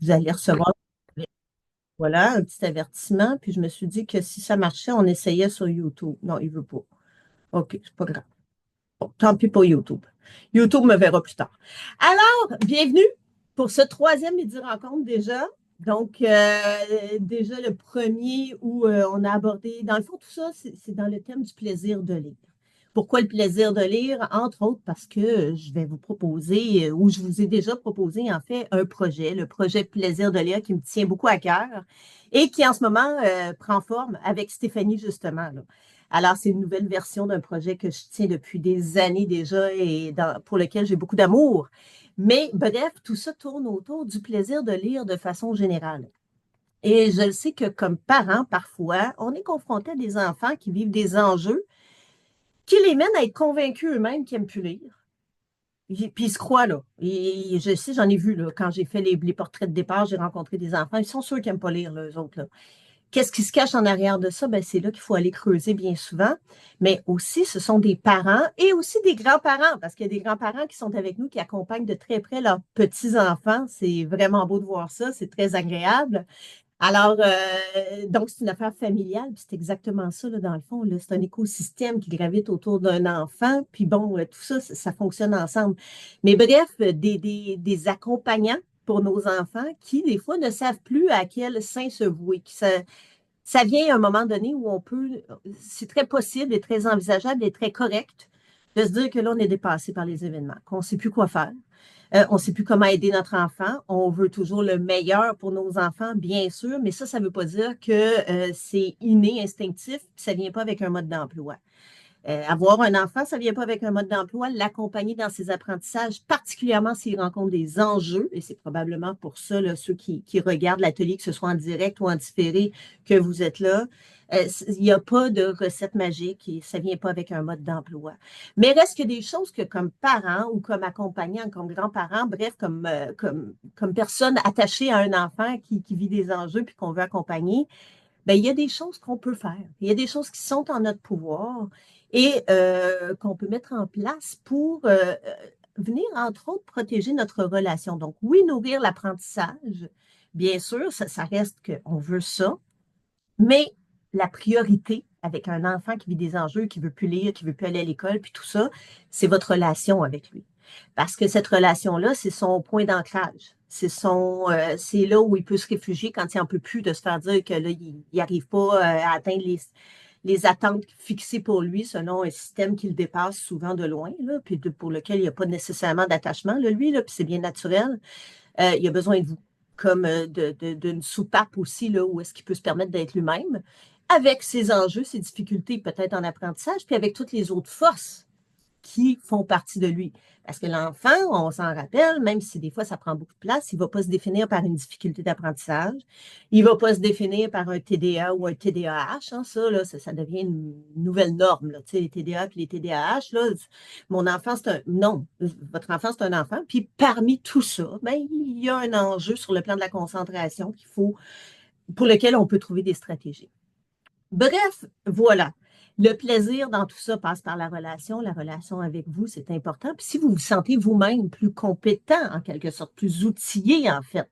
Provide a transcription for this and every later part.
Vous allez recevoir, voilà, un petit avertissement. Puis je me suis dit que si ça marchait, on essayait sur YouTube. Non, il veut pas. OK, c'est pas grave. Bon, tant pis pour YouTube. YouTube me verra plus tard. Alors, bienvenue pour ce troisième Midi Rencontre déjà. Donc, déjà le premier où on a abordé, dans le fond, tout ça, c'est dans le thème du plaisir de lire. Pourquoi le plaisir de lire? Entre autres parce que je vais vous proposer, ou je vous ai déjà proposé en fait, un projet, le projet Plaisir de lire qui me tient beaucoup à cœur et qui en ce moment prend forme avec Stéphanie justement, là. Alors, c'est une nouvelle version d'un projet que je tiens depuis des années déjà et pour lequel j'ai beaucoup d'amour. Mais bref, tout ça tourne autour du plaisir de lire de façon générale. Et je le sais que comme parents, parfois, on est confronté à des enfants qui vivent des enjeux qui les mènent à être convaincus eux-mêmes qu'ils n'aiment plus lire. Puis ils se croient, là. Et je sais, j'en ai vu, là, quand j'ai fait les portraits de départ, j'ai rencontré des enfants, ils sont sûrs qu'ils n'aiment pas lire, là, eux autres, là. Qu'est-ce qui se cache en arrière de ça? Ben, c'est là qu'il faut aller creuser bien souvent. Mais aussi, ce sont des parents et aussi des grands-parents, parce qu'il y a des grands-parents qui sont avec nous, qui accompagnent de très près leurs petits-enfants. C'est vraiment beau de voir ça, c'est très agréable. Alors, donc, c'est une affaire familiale, puis c'est exactement ça, là, dans le fond. C'est un écosystème qui gravite autour d'un enfant, puis bon, tout ça, ça fonctionne ensemble. Mais bref, des accompagnants pour nos enfants qui, des fois, ne savent plus à quel sein se vouer. Ça vient à un moment donné où on peut, c'est très possible et très envisageable et très correct de se dire que là, on est dépassé par les événements, qu'on ne sait plus quoi faire. On ne sait plus comment aider notre enfant. On veut toujours le meilleur pour nos enfants, bien sûr, mais ça ne veut pas dire que c'est inné, instinctif, puis ça ne vient pas avec un mode d'emploi. Avoir un enfant, ça ne vient pas avec un mode d'emploi. L'accompagner dans ses apprentissages, particulièrement s'il rencontre des enjeux, et c'est probablement pour ça, là, ceux qui regardent l'atelier, que ce soit en direct ou en différé, que vous êtes là. Il n'y a pas de recette magique et ça ne vient pas avec un mode d'emploi. Mais reste que des choses que comme parents ou comme accompagnants, comme grands-parents, bref, comme personne attachée à un enfant qui vit des enjeux puis qu'on veut accompagner, ben, il y a des choses qu'on peut faire. Il y a des choses qui sont en notre pouvoir et qu'on peut mettre en place pour venir, entre autres, protéger notre relation. Donc, oui, nourrir l'apprentissage, bien sûr, ça reste qu'on veut ça, mais la priorité avec un enfant qui vit des enjeux, qui veut plus lire, qui veut plus aller à l'école, puis tout ça, c'est votre relation avec lui. Parce que cette relation-là, c'est son point d'ancrage. C'est là où il peut se réfugier quand il n'en peut plus de se faire dire que là, il n'arrive pas à atteindre les attentes fixées pour lui selon un système qui le dépasse souvent de loin, là, puis pour lequel il n'y a pas nécessairement d'attachement, là, lui, là, puis c'est bien naturel. Il a besoin de vous, comme d'une soupape aussi, là, où est-ce qu'il peut se permettre d'être lui-même, avec ses enjeux, ses difficultés peut-être en apprentissage, puis avec toutes les autres forces qui font partie de lui. Parce que l'enfant, on s'en rappelle, même si des fois ça prend beaucoup de place, il ne va pas se définir par une difficulté d'apprentissage, il ne va pas se définir par un TDA ou un TDAH, hein, ça, là, ça devient une nouvelle norme, là, tu sais, les TDA et les TDAH, là, mon enfant, c'est un... Non, votre enfant, c'est un enfant, puis parmi tout ça, ben, il y a un enjeu sur le plan de la concentration pour lequel on peut trouver des stratégies. Bref, voilà. Le plaisir dans tout ça passe par la relation avec vous, c'est important. Puis si vous vous sentez vous-même plus compétent, en quelque sorte, plus outillé, en fait,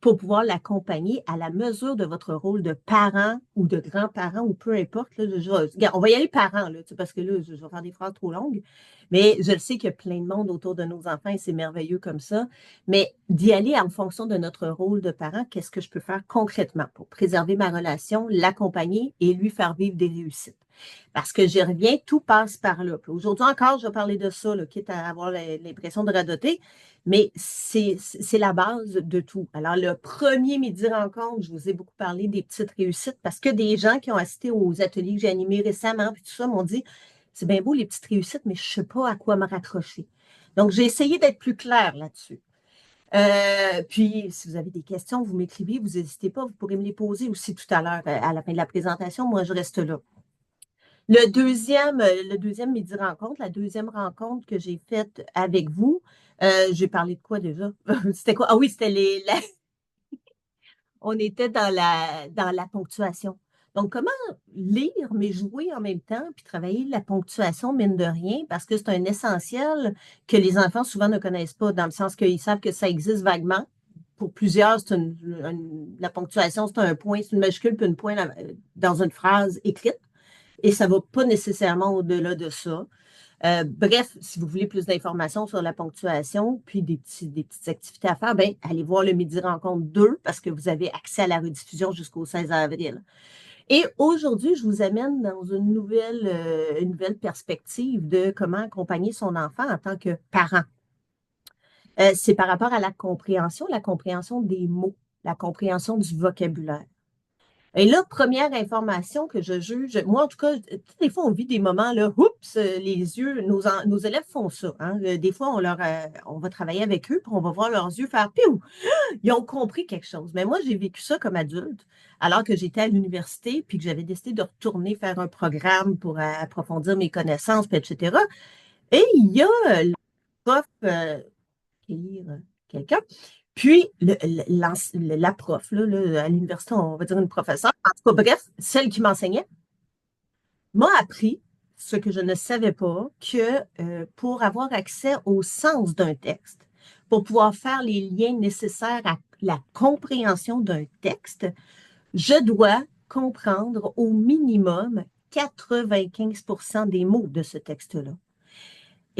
pour pouvoir l'accompagner à la mesure de votre rôle de parent ou de grand-parent ou peu importe, là, regarde, on va y aller parents, là, parce que là, je vais faire des phrases trop longues, mais je le sais qu'il y a plein de monde autour de nos enfants et c'est merveilleux comme ça. Mais d'y aller en fonction de notre rôle de parent, qu'est-ce que je peux faire concrètement pour préserver ma relation, l'accompagner et lui faire vivre des réussites? Parce que j'y reviens, tout passe par là. Aujourd'hui encore, je vais parler de ça, là, quitte à avoir l'impression de radoter, mais c'est la base de tout. Alors, le premier midi rencontre, je vous ai beaucoup parlé des petites réussites parce que des gens qui ont assisté aux ateliers que j'ai animés récemment, puis tout ça, m'ont dit, c'est bien beau les petites réussites, mais je ne sais pas à quoi me raccrocher. Donc, j'ai essayé d'être plus claire là-dessus. Puis, si vous avez des questions, vous m'écrivez, vous n'hésitez pas, vous pourrez me les poser aussi tout à l'heure à la fin de la présentation. Moi, je reste là. Le deuxième midi rencontre, la deuxième rencontre que j'ai faite avec vous, j'ai parlé de quoi déjà? C'était quoi? Ah oui, c'était on était dans la ponctuation. Donc, comment lire, mais jouer en même temps, puis travailler la ponctuation, mine de rien, parce que c'est un essentiel que les enfants souvent ne connaissent pas, dans le sens qu'ils savent que ça existe vaguement, pour plusieurs, la ponctuation, c'est un point, c'est une majuscule puis une point dans une phrase écrite. Et ça ne va pas nécessairement au-delà de ça. Bref, si vous voulez plus d'informations sur la ponctuation, puis des petites activités à faire, ben, allez voir le Midi Rencontre 2 parce que vous avez accès à la rediffusion jusqu'au 16 avril. Et aujourd'hui, je vous amène dans une nouvelle perspective de comment accompagner son enfant en tant que parent. C'est par rapport à la compréhension des mots, la compréhension du vocabulaire. Et là, première information que je juge, moi en tout cas, des fois on vit des moments là, oups, les yeux, nos élèves font ça. Hein. Des fois, on va travailler avec eux, puis on va voir leurs yeux faire piou. Ils ont compris quelque chose. Mais moi, j'ai vécu ça comme adulte, alors que j'étais à l'université, puis que j'avais décidé de retourner faire un programme pour approfondir mes connaissances, puis etc. Et il y a le prof, accueillir quelqu'un. Puis, la prof, là, à l'université, on va dire une professeure, en tout cas, bref, celle qui m'enseignait, m'a appris ce que je ne savais pas, que pour avoir accès au sens d'un texte, pour pouvoir faire les liens nécessaires à la compréhension d'un texte, je dois comprendre au minimum 95% des mots de ce texte-là.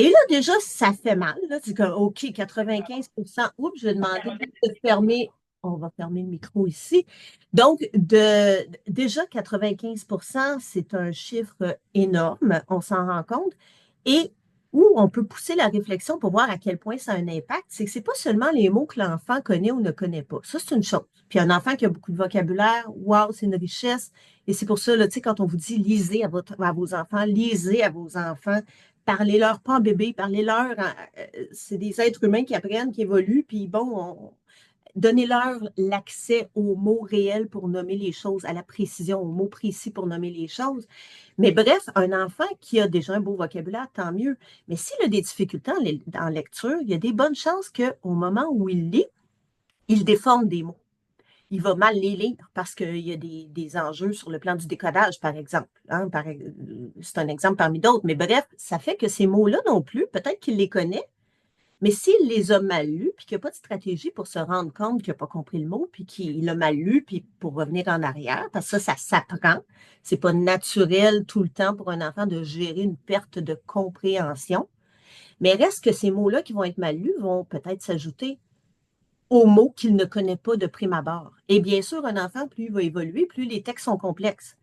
Et là, déjà, ça fait mal. Là. C'est comme, OK, 95%. Oups, je vais demander de fermer. On va fermer le micro ici. Donc, déjà, 95%, c'est un chiffre énorme. On s'en rend compte. Et où on peut pousser la réflexion pour voir à quel point ça a un impact, c'est que ce n'est pas seulement les mots que l'enfant connaît ou ne connaît pas. Ça, c'est une chose. Puis un enfant qui a beaucoup de vocabulaire, wow, c'est une richesse. Et c'est pour ça, là, quand on vous dit lisez à vos enfants, lisez à vos enfants, parlez-leur pas en bébé, parlez-leur, c'est des êtres humains qui apprennent, qui évoluent, puis bon, donnez-leur l'accès aux mots réels pour nommer les choses, à la précision, aux mots précis pour nommer les choses. Mais bref, un enfant qui a déjà un beau vocabulaire, tant mieux. Mais s'il a des difficultés en lecture, il y a des bonnes chances qu'au moment où il lit, il déforme des mots. Il va mal les lire parce qu'il y a des enjeux sur le plan du décodage, par exemple. Hein, c'est un exemple parmi d'autres. Mais bref, ça fait que ces mots-là non plus, peut-être qu'il les connaît, mais s'il les a mal lus, puis qu'il n'y a pas de stratégie pour se rendre compte qu'il n'a pas compris le mot, puis qu'il l'a mal lu, puis pour revenir en arrière, parce que ça s'apprend. C'est pas naturel tout le temps pour un enfant de gérer une perte de compréhension. Mais reste que ces mots-là qui vont être mal lus vont peut-être s'ajouter aux mots qu'il ne connaît pas de prime abord. Et bien sûr, un enfant, plus il va évoluer, plus les textes sont complexes.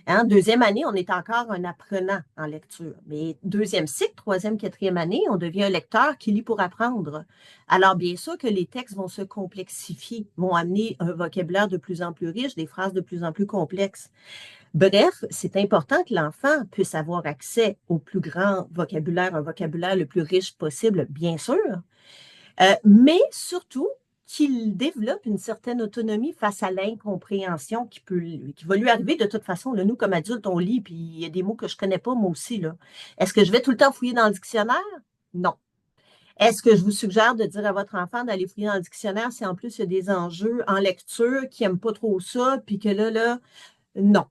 Hein, deuxième année, on est encore un apprenant en lecture. Mais deuxième cycle, troisième, quatrième année, on devient un lecteur qui lit pour apprendre. Alors, bien sûr que les textes vont se complexifier, vont amener un vocabulaire de plus en plus riche, des phrases de plus en plus complexes. Bref, c'est important que l'enfant puisse avoir accès au plus grand vocabulaire, un vocabulaire le plus riche possible, bien sûr, mais surtout qu'il développe une certaine autonomie face à l'incompréhension qui va lui arriver de toute façon. Là, nous, comme adultes, on lit, puis il y a des mots que je ne connais pas, moi aussi. Là. Est-ce que je vais tout le temps fouiller dans le dictionnaire? Non. Est-ce que je vous suggère de dire à votre enfant d'aller fouiller dans le dictionnaire si en plus il y a des enjeux en lecture qui n'aiment pas trop ça, puis que là, non.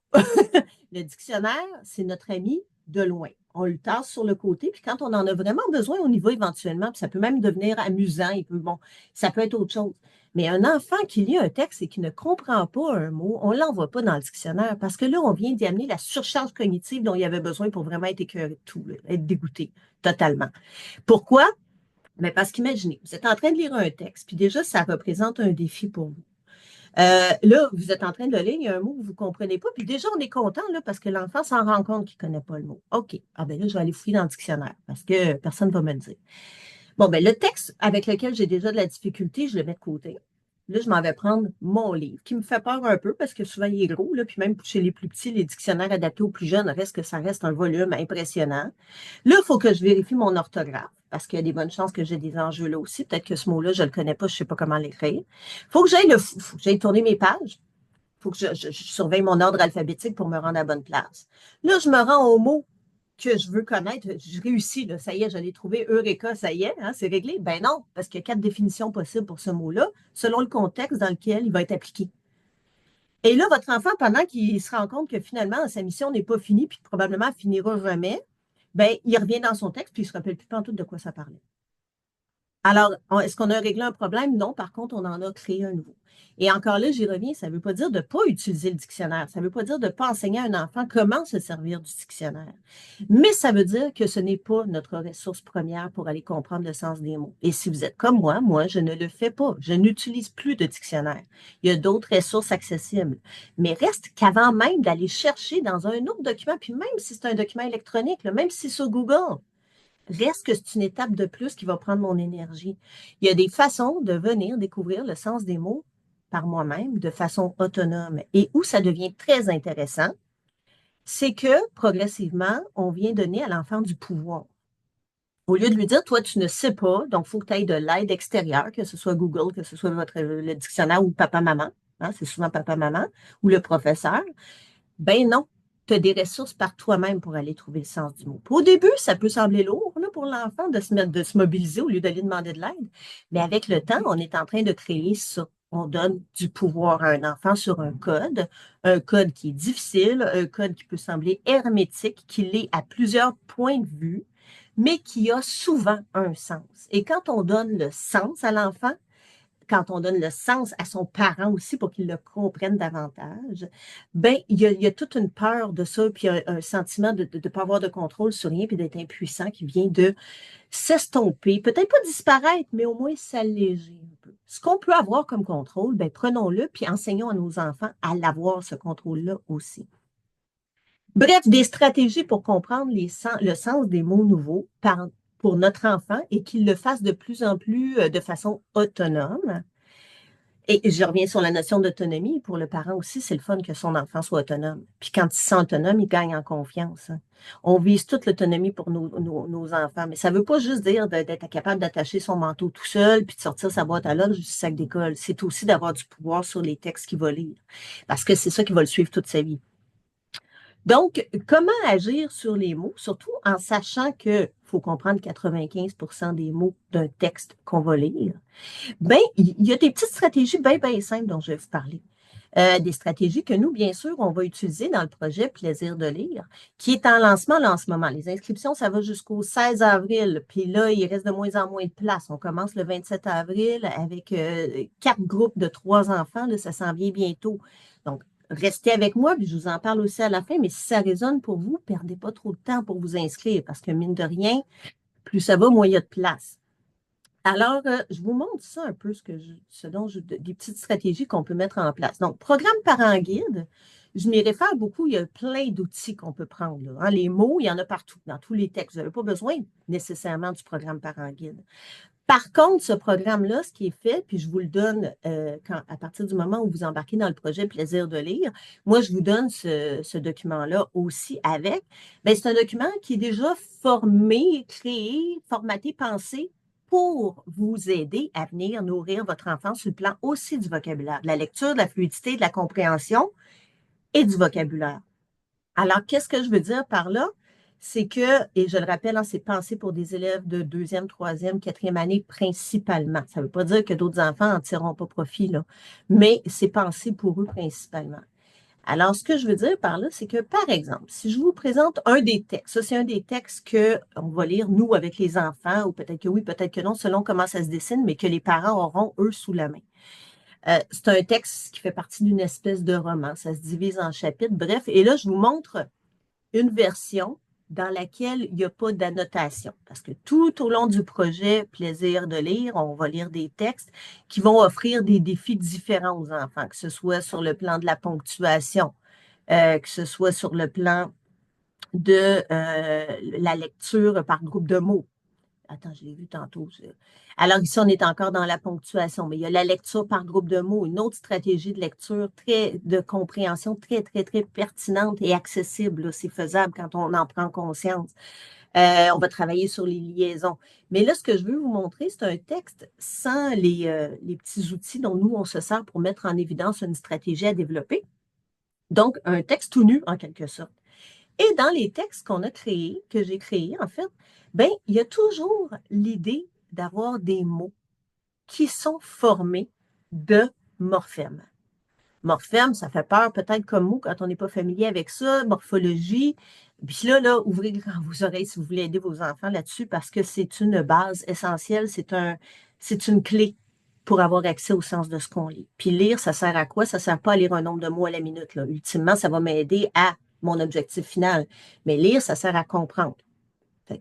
Le dictionnaire, c'est notre ami de loin. On le tasse sur le côté, puis quand on en a vraiment besoin, on y va éventuellement, puis ça peut même devenir amusant, ça peut être autre chose. Mais un enfant qui lit un texte et qui ne comprend pas un mot, on ne l'envoie pas dans le dictionnaire parce que là, on vient d'y amener la surcharge cognitive dont il y avait besoin pour vraiment être écœuré de tout, être dégoûté totalement. Pourquoi? Mais parce qu'imaginez, vous êtes en train de lire un texte, puis déjà, ça représente un défi pour vous. Là, vous êtes en train de le lire, il y a un mot que vous ne comprenez pas, puis déjà, on est content là, parce que l'enfant s'en rend compte qu'il ne connaît pas le mot. OK. Ah ben là, je vais aller fouiller dans le dictionnaire parce que personne ne va me le dire. Bon, ben le texte avec lequel j'ai déjà de la difficulté, je le mets de côté. Là, je m'en vais prendre mon livre, qui me fait peur un peu parce que souvent, il est gros, là, puis même chez les plus petits, les dictionnaires adaptés aux plus jeunes, reste que ça reste un volume impressionnant. Là, il faut que je vérifie mon orthographe parce qu'il y a des bonnes chances que j'ai des enjeux là aussi. Peut-être que ce mot-là, je ne le connais pas, je ne sais pas comment l'écrire. Faut que j'aille tourner mes pages. Il faut que je surveille mon ordre alphabétique pour me rendre à la bonne place. Là, je me rends au mot que je veux connaître. Je réussis, là, ça y est, je l'ai trouvé. Eureka, ça y est, hein, c'est réglé. Ben non, parce qu'il y a 4 définitions possibles pour ce mot-là, selon le contexte dans lequel il va être appliqué. Et là, votre enfant, pendant qu'il se rend compte que finalement, sa mission n'est pas finie, puis probablement elle finira jamais, ben, il revient dans son texte, puis il ne se rappelle plus tout de quoi ça parlait. Alors, est-ce qu'on a réglé un problème? Non, par contre, on en a créé un nouveau. Et encore là, j'y reviens, ça ne veut pas dire de ne pas utiliser le dictionnaire. Ça ne veut pas dire de ne pas enseigner à un enfant comment se servir du dictionnaire. Mais ça veut dire que ce n'est pas notre ressource première pour aller comprendre le sens des mots. Et si vous êtes comme moi, je ne le fais pas. Je n'utilise plus de dictionnaire. Il y a d'autres ressources accessibles. Mais reste qu'avant même d'aller chercher dans un autre document, puis même si c'est un document électronique, là, même si c'est sur Google, reste que c'est une étape de plus qui va prendre mon énergie. Il y a des façons de venir découvrir le sens des mots par moi-même de façon autonome. Et où ça devient très intéressant, c'est que progressivement, on vient donner à l'enfant du pouvoir. Au lieu de lui dire, toi, tu ne sais pas, donc il faut que tu ailles de l'aide extérieure, que ce soit Google, que ce soit le dictionnaire ou papa-maman, hein, c'est souvent papa-maman, ou le professeur. Ben non, tu as des ressources par toi-même pour aller trouver le sens du mot. Puis au début, ça peut sembler lourd là, pour l'enfant de se mobiliser au lieu d'aller demander de l'aide. Mais avec le temps, on est en train de créer ça. On donne du pouvoir à un enfant sur un code qui est difficile, un code qui peut sembler hermétique, qui l'est à plusieurs points de vue, mais qui a souvent un sens. Et quand on donne le sens à l'enfant, quand on donne le sens à son parent aussi pour qu'il le comprenne davantage, ben il y a toute une peur de ça, puis un sentiment de ne pas avoir de contrôle sur rien, puis d'être impuissant qui vient de s'estomper, peut-être pas disparaître, mais au moins s'alléger un peu. Ce qu'on peut avoir comme contrôle, ben prenons-le, puis enseignons à nos enfants à l'avoir, ce contrôle-là aussi. Bref, des stratégies pour comprendre le sens des mots nouveaux pour notre enfant et qu'il le fasse de plus en plus de façon autonome. Et je reviens sur la notion d'autonomie. Pour le parent aussi, c'est le fun que son enfant soit autonome. Puis quand il se sent autonome, il gagne en confiance, hein. On vise toute l'autonomie pour nos enfants, mais ça ne veut pas juste dire d'être capable d'attacher son manteau tout seul puis de sortir sa boîte à lunch du sac d'école. C'est aussi d'avoir du pouvoir sur les textes qu'il va lire, parce que c'est ça qui va le suivre toute sa vie. Donc, comment agir sur les mots, surtout en sachant qu'il faut comprendre 95% des mots d'un texte qu'on va lire? Ben, il y a des petites stratégies bien simples dont je vais vous parler. Des stratégies que nous, bien sûr, on va utiliser dans le projet Plaisir de lire, qui est en lancement là en ce moment. Les inscriptions, ça va jusqu'au 16 avril. Puis là, il reste de moins en moins de place. On commence le 27 avril avec 4 groupes de 3 enfants. Là, ça s'en vient bientôt. Donc, restez avec moi, puis je vous en parle aussi à la fin. Mais si ça résonne pour vous, perdez pas trop de temps pour vous inscrire parce que, mine de rien, plus ça va, moins il y a de place. Alors, je vous montre ça un peu, des petites stratégies qu'on peut mettre en place. Donc, programme parent guide, je m'y réfère beaucoup. Il y a plein d'outils qu'on peut prendre, là, hein. Les mots, il y en a partout, dans tous les textes. Vous n'avez pas besoin nécessairement du programme parent guide. Par contre, ce programme-là, ce qui est fait, puis je vous le donne à partir du moment où vous embarquez dans le projet Plaisir de lire, moi, je vous donne ce document-là aussi avec. Bien, c'est un document qui est déjà formé, créé, formaté, pensé pour vous aider à venir nourrir votre enfant sur le plan aussi du vocabulaire, de la lecture, de la fluidité, de la compréhension et du vocabulaire. Alors, qu'est-ce que je veux dire par là? C'est que, et je le rappelle, hein, c'est pensé pour des élèves de deuxième, troisième, quatrième année principalement. Ça ne veut pas dire que d'autres enfants n'en tireront pas profit, là, mais c'est pensé pour eux principalement. Alors, ce que je veux dire par là, c'est que, par exemple, si je vous présente un des textes, ça, c'est un des textes qu'on va lire, nous, avec les enfants, ou peut-être que oui, peut-être que non, selon comment ça se dessine, mais que les parents auront, eux, sous la main. C'est un texte qui fait partie d'une espèce de roman. Ça se divise en chapitres. Bref, et là, je vous montre une version dans laquelle il n'y a pas d'annotation. Parce que tout au long du projet Plaisir de lire, on va lire des textes qui vont offrir des défis différents aux enfants, que ce soit sur le plan de la ponctuation, que ce soit sur le plan de la lecture par groupe de mots. Attends, je l'ai vu tantôt. Alors ici, on est encore dans la ponctuation, mais il y a la lecture par groupe de mots, une autre stratégie de lecture de compréhension très pertinente et accessible. C'est faisable quand on en prend conscience. On va travailler sur les liaisons. Mais là, ce que je veux vous montrer, c'est un texte sans les petits outils dont nous, on se sert pour mettre en évidence une stratégie à développer. Donc, un texte tout nu, en quelque sorte. Et dans les textes qu'on a créés, que j'ai créés, en fait, ben, il y a toujours l'idée d'avoir des mots qui sont formés de morphèmes. Morphème, ça fait peur peut-être comme mot quand on n'est pas familier avec ça, morphologie. Puis là, ouvrez grand vos oreilles si vous voulez aider vos enfants là-dessus parce que c'est une base essentielle, c'est une clé pour avoir accès au sens de ce qu'on lit. Puis lire, ça sert à quoi? Ça sert pas à lire un nombre de mots à la minute, là. Ultimement, ça va m'aider à mon objectif final. Mais lire, ça sert à comprendre.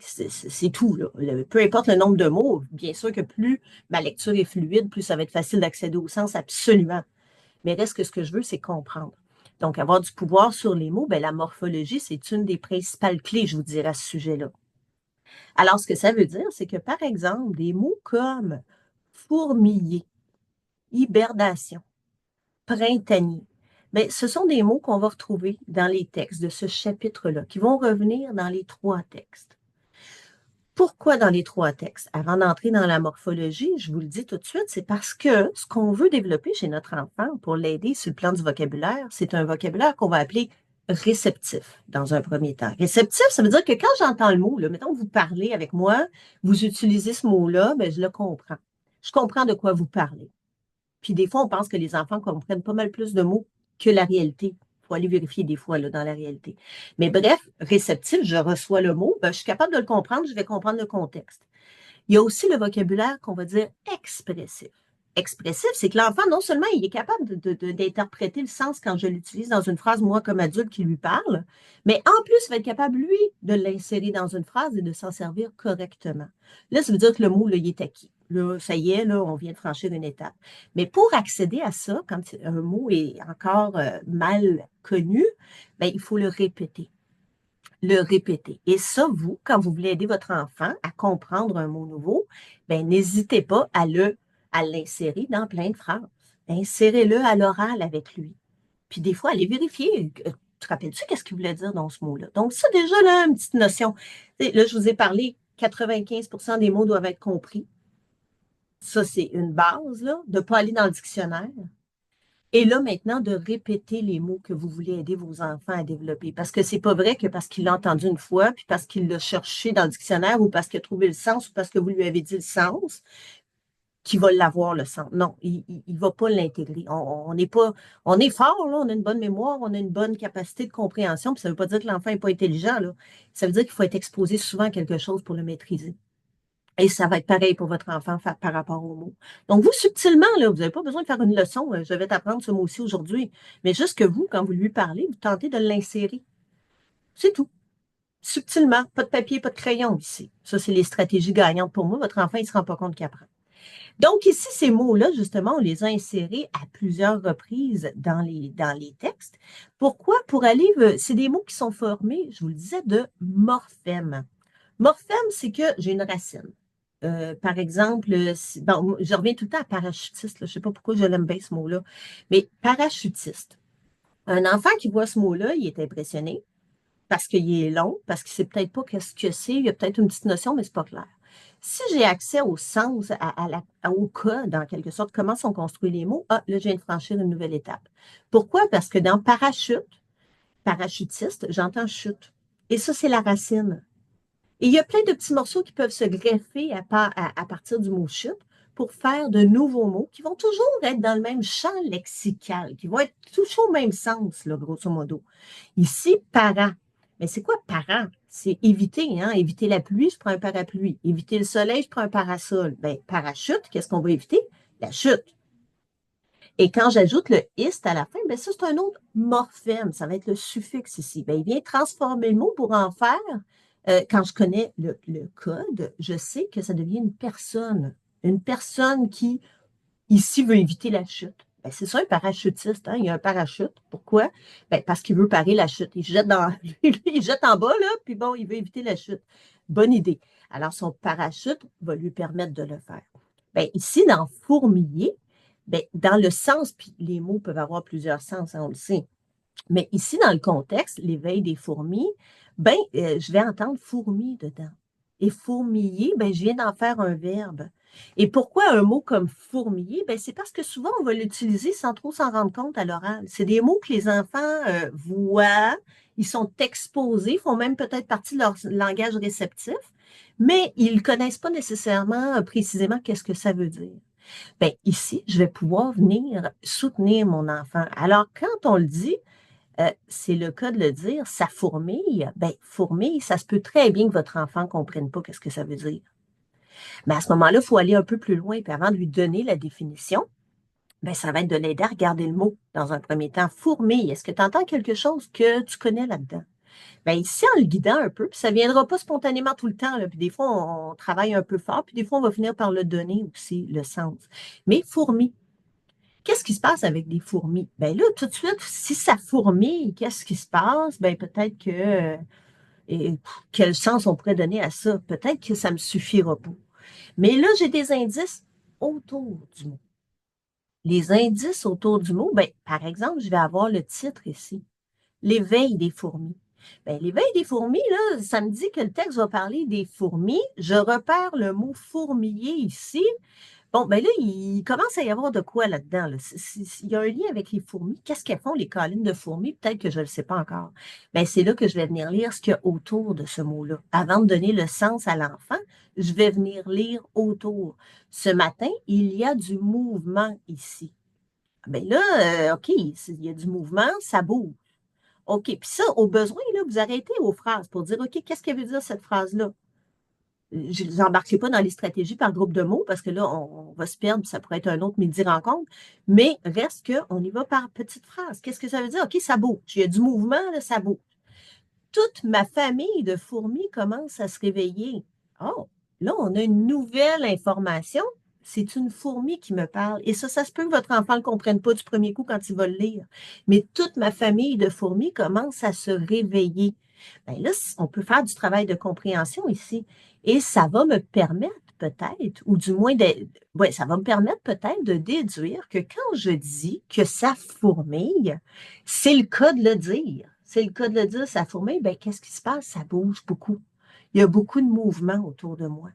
C'est tout, là. Peu importe le nombre de mots, bien sûr que plus ma lecture est fluide, plus ça va être facile d'accéder au sens, absolument. Mais reste que ce que je veux, c'est comprendre. Donc, avoir du pouvoir sur les mots, ben, la morphologie, c'est une des principales clés, je vous dirais, à ce sujet-là. Alors, ce que ça veut dire, c'est que, par exemple, des mots comme fourmiller, hibernation, printanier, ben, ce sont des mots qu'on va retrouver dans les textes de ce chapitre-là, qui vont revenir dans les trois textes. Pourquoi dans les trois textes? Avant d'entrer dans la morphologie, je vous le dis tout de suite, c'est parce que ce qu'on veut développer chez notre enfant pour l'aider sur le plan du vocabulaire, c'est un vocabulaire qu'on va appeler réceptif dans un premier temps. Réceptif, ça veut dire que quand j'entends le mot, là, mettons que vous parlez avec moi, vous utilisez ce mot-là, ben, je le comprends. Je comprends de quoi vous parlez. Puis des fois, on pense que les enfants comprennent pas mal plus de mots que la réalité. Il faut aller vérifier des fois là, dans la réalité. Mais bref, réceptif, je reçois le mot, ben, je suis capable de le comprendre, je vais comprendre le contexte. Il y a aussi le vocabulaire qu'on va dire expressif. Expressif, c'est que l'enfant, non seulement il est capable d'interpréter le sens quand je l'utilise dans une phrase, moi comme adulte qui lui parle, mais en plus, il va être capable, lui, de l'insérer dans une phrase et de s'en servir correctement. Là, ça veut dire que le mot, là, il est acquis. Là, ça y est, là, on vient de franchir une étape. Mais pour accéder à ça, quand un mot est encore mal connu, ben, il faut le répéter. Le répéter. Et ça, vous, quand vous voulez aider votre enfant à comprendre un mot nouveau, ben, n'hésitez pas à l'insérer dans plein de phrases. Insérez-le à l'oral avec lui. Puis des fois, allez vérifier. Tu te rappelles-tu qu'est-ce qu'il voulait dire dans ce mot-là? Donc, ça, déjà, là, une petite notion. Là, je vous ai parlé, 95% des mots doivent être compris. Ça, c'est une base, là, de ne pas aller dans le dictionnaire. Et là, maintenant, de répéter les mots que vous voulez aider vos enfants à développer. Parce que c'est pas vrai que parce qu'il l'a entendu une fois, puis parce qu'il l'a cherché dans le dictionnaire, ou parce qu'il a trouvé le sens, ou parce que vous lui avez dit le sens, qu'il va l'avoir, le sens. Non, il ne va pas l'intégrer. On est fort, là, on a une bonne mémoire, on a une bonne capacité de compréhension, puis ça ne veut pas dire que l'enfant n'est pas intelligent, là. Ça veut dire qu'il faut être exposé souvent à quelque chose pour le maîtriser. Et ça va être pareil pour votre enfant par rapport aux mots. Donc, vous, subtilement, là, vous n'avez pas besoin de faire une leçon. Je vais t'apprendre ce mot-ci aujourd'hui. Mais juste que vous, quand vous lui parlez, vous tentez de l'insérer. C'est tout. Subtilement. Pas de papier, pas de crayon ici. Ça, c'est les stratégies gagnantes pour moi. Votre enfant, il ne se rend pas compte qu'il apprend. Donc, ici, ces mots-là, justement, on les a insérés à plusieurs reprises dans les textes. Pourquoi? Pour aller, c'est des mots qui sont formés, je vous le disais, de morphèmes. Morphème, c'est que j'ai une racine. Par exemple, bon, je reviens tout le temps à parachutiste, là, je ne sais pas pourquoi je l'aime bien ce mot-là, mais parachutiste. Un enfant qui voit ce mot-là, il est impressionné parce qu'il est long, parce qu'il ne sait peut-être pas qu'est-ce que c'est, il y a peut-être une petite notion, mais ce n'est pas clair. Si j'ai accès au sens, au code, en quelque sorte, comment sont construits les mots, là, je viens de franchir une nouvelle étape. Pourquoi? Parce que dans parachute, parachutiste, j'entends chute. Et ça, c'est la racine. Et il y a plein de petits morceaux qui peuvent se greffer à partir du mot chute pour faire de nouveaux mots qui vont toujours être dans le même champ lexical, qui vont être toujours au même sens, là, grosso modo. Ici, para. Mais c'est quoi para? C'est éviter, hein? Éviter la pluie, je prends un parapluie. Éviter le soleil, je prends un parasol. Ben, parachute, qu'est-ce qu'on va éviter? La chute. Et quand j'ajoute le ist à la fin, ben ça, c'est un autre morphème. Ça va être le suffixe ici. Ben, il vient transformer le mot pour en faire. Quand je connais le code, je sais que ça devient une personne. Une personne qui, ici, veut éviter la chute. Ben, c'est ça, un parachutiste. Hein? Il y a un parachute. Pourquoi? Ben, parce qu'il veut parer la chute. Il jette en bas, là, puis bon, il veut éviter la chute. Bonne idée. Alors, son parachute va lui permettre de le faire. Ben, ici, dans fourmiller, ben, dans le sens, puis les mots peuvent avoir plusieurs sens, hein, on le sait. Mais ici, dans le contexte, l'éveil des fourmis, ben, je vais entendre fourmi dedans. Et fourmiller, ben, je viens d'en faire un verbe. Et pourquoi un mot comme fourmiller? Ben, c'est parce que souvent, on va l'utiliser sans trop s'en rendre compte à l'oral. C'est des mots que les enfants voient, ils sont exposés, font même peut-être partie de leur langage réceptif, mais ils ne connaissent pas nécessairement précisément qu'est-ce que ça veut dire. Bien, ici, je vais pouvoir venir soutenir mon enfant. Alors, quand on le dit, C'est le cas de le dire, ça fourmille. Ben, fourmille, ça se peut très bien que votre enfant ne comprenne pas qu'est-ce que ça veut dire. Mais à ce moment-là, il faut aller un peu plus loin. Puis avant de lui donner la définition, ben, ça va être de l'aider à regarder le mot dans un premier temps. Fourmille, est-ce que tu entends quelque chose que tu connais là-dedans? Ben, ici, en le guidant un peu, puis ça ne viendra pas spontanément tout le temps, là, puis des fois, on travaille un peu fort, puis des fois, on va finir par le donner aussi, le sens. Mais fourmi, qu'est-ce qui se passe avec des fourmis? Ben là, tout de suite, si ça fourmille, qu'est-ce qui se passe? Ben peut-être que quel sens on pourrait donner à ça? Peut-être que ça ne me suffira pas. Mais là, j'ai des indices autour du mot. Les indices autour du mot, ben, par exemple, je vais avoir le titre ici. L'éveil des fourmis. Ben, l'éveil des fourmis, là, ça me dit que le texte va parler des fourmis. Je repère le mot fourmiller ici. Bon, ben là, il commence à y avoir de quoi là-dedans, là. Il y a un lien avec les fourmis. Qu'est-ce qu'elles font, les collines de fourmis? Peut-être que je ne le sais pas encore. Ben, c'est là que je vais venir lire ce qu'il y a autour de ce mot-là. Avant de donner le sens à l'enfant, je vais venir lire autour. Ce matin, il y a du mouvement ici. Ben là, OK, il y a du mouvement, ça bouge. OK, puis ça, au besoin, là, vous arrêtez aux phrases pour dire, OK, qu'est-ce qu'elle veut dire cette phrase-là? Je n'embarquerai pas dans les stratégies par groupe de mots parce que là, on va se perdre, puis ça pourrait être un autre midi rencontre. Mais reste qu'on y va par petites phrases. Qu'est-ce que ça veut dire? OK, ça bouge. Il y a du mouvement, là, ça bouge. Toute ma famille de fourmis commence à se réveiller. Oh, là, on a une nouvelle information. C'est une fourmi qui me parle. Et ça se peut que votre enfant ne le comprenne pas du premier coup quand il va le lire. Mais toute ma famille de fourmis commence à se réveiller. Bien là, on peut faire du travail de compréhension ici. Et ça va me permettre peut-être, ou du moins, ouais, ça va me permettre peut-être de déduire que quand je dis que ça fourmille, c'est le cas de le dire. C'est le cas de le dire, ça fourmille, ben, qu'est-ce qui se passe? Ça bouge beaucoup. Il y a beaucoup de mouvements autour de moi.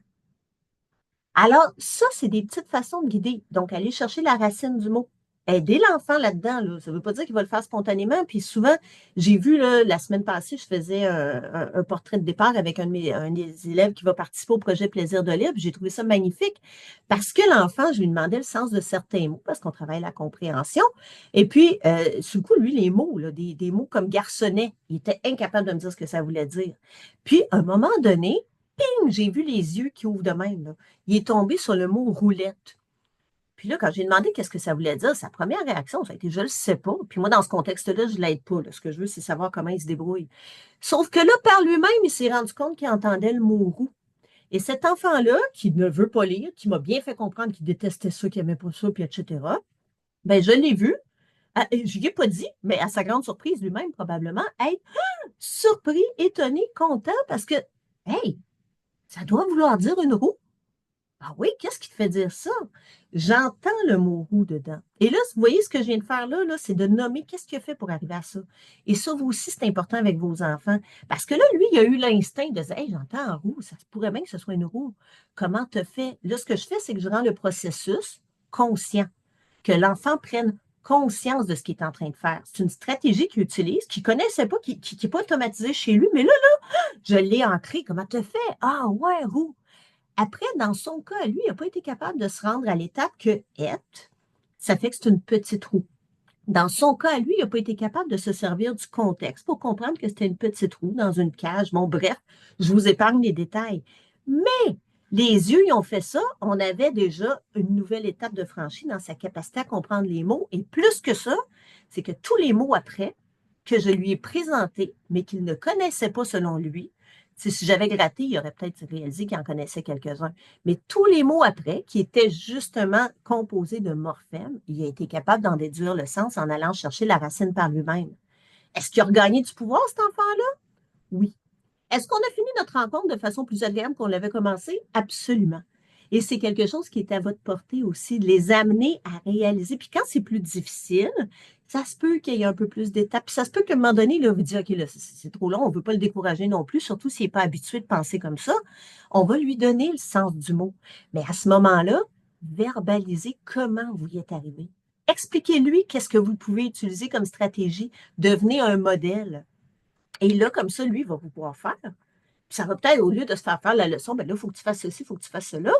Alors, ça, c'est des petites façons de guider. Donc, aller chercher la racine du mot. Aider l'enfant là-dedans, là. Ça ne veut pas dire qu'il va le faire spontanément. Puis souvent, j'ai vu, là, la semaine passée, je faisais un portrait de départ avec un des élèves qui va participer au projet Plaisir de Libre. J'ai trouvé ça magnifique parce que l'enfant, je lui demandais le sens de certains mots parce qu'on travaille la compréhension. Et puis, sur le coup, lui, les mots, là, des mots comme garçonnet, il était incapable de me dire ce que ça voulait dire. Puis, à un moment donné, ping, j'ai vu les yeux qui ouvrent de même, là. Il est tombé sur le mot roulette. Puis là, quand j'ai demandé qu'est-ce que ça voulait dire, sa première réaction, ça a été je ne le sais pas. Puis moi, dans ce contexte-là, je ne l'aide pas, là. Ce que je veux, c'est savoir comment il se débrouille. Sauf que là, par lui-même, il s'est rendu compte qu'il entendait le mot roux. Et cet enfant-là, qui ne veut pas lire, qui m'a bien fait comprendre qu'il détestait ça, qu'il n'aimait pas ça, puis etc., ben, je l'ai vu. Je lui ai pas dit, mais à sa grande surprise, lui-même, probablement, être surpris, étonné, content, parce que, hey, ça doit vouloir dire une roue. Ah oui, qu'est-ce qui te fait dire ça? J'entends le mot roux dedans. Et là, vous voyez ce que je viens de faire là, c'est de nommer qu'est-ce qu'il a fait pour arriver à ça. Et ça, vous aussi, c'est important avec vos enfants. Parce que là, lui, il a eu l'instinct de dire, hey, j'entends un roux, ça se pourrait bien que ce soit une roue. Comment te fait? Là, ce que je fais, c'est que je rends le processus conscient, que l'enfant prenne conscience de ce qu'il est en train de faire. C'est une stratégie qu'il utilise, qu'il ne connaissait pas, qui n'est pas automatisée chez lui, mais là, je l'ai ancré. Comment te fait? Ah ouais, roux. Après, dans son cas, lui, il n'a pas été capable de se rendre à l'étape que être, ça fait que c'est une petite roue. Dans son cas, lui, il n'a pas été capable de se servir du contexte pour comprendre que c'était une petite roue dans une cage. Bon, bref, je vous épargne les détails. Mais les yeux, ils ont fait ça. On avait déjà une nouvelle étape de franchie dans sa capacité à comprendre les mots. Et plus que ça, c'est que tous les mots après que je lui ai présentés, mais qu'il ne connaissait pas selon lui, si j'avais gratté, il aurait peut-être réalisé qu'il en connaissait quelques-uns. Mais tous les mots après, qui étaient justement composés de morphèmes, il a été capable d'en déduire le sens en allant chercher la racine par lui-même. Est-ce qu'il a regagné du pouvoir, cet enfant-là? Oui. Est-ce qu'on a fini notre rencontre de façon plus agréable qu'on l'avait commencé? Absolument. Et c'est quelque chose qui est à votre portée aussi, de les amener à réaliser. Puis quand c'est plus difficile, ça se peut qu'il y ait un peu plus d'étapes. Puis ça se peut qu'à un moment donné, là, vous dites, OK, là, c'est trop long, on ne veut pas le décourager non plus, surtout s'il n'est pas habitué de penser comme ça. On va lui donner le sens du mot. Mais à ce moment-là, verbalisez comment vous y êtes arrivé. Expliquez-lui qu'est-ce que vous pouvez utiliser comme stratégie. Devenez un modèle. Et là, comme ça, lui, il va vous pouvoir faire. Puis ça va peut-être, au lieu de se faire faire la leçon, ben là, il faut que tu fasses ceci, il faut que tu fasses cela.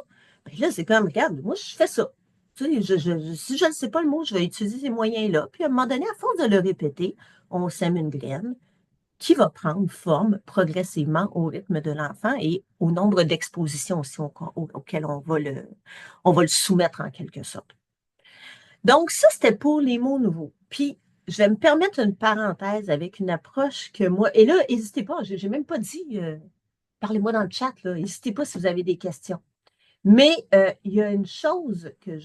Ben là, c'est comme, regarde, moi, je fais ça. Tu sais, si je ne sais pas le mot, je vais utiliser ces moyens-là. Puis à un moment donné, à force de le répéter, on sème une graine qui va prendre forme progressivement au rythme de l'enfant et au nombre d'expositions aussi auxquelles on va le soumettre en quelque sorte. Donc, ça, c'était pour les mots nouveaux. Puis, je vais me permettre une parenthèse avec une approche que moi, et là, n'hésitez pas, je n'ai même pas dit, parlez-moi dans le chat, là, n'hésitez pas si vous avez des questions. Mais il y a une chose que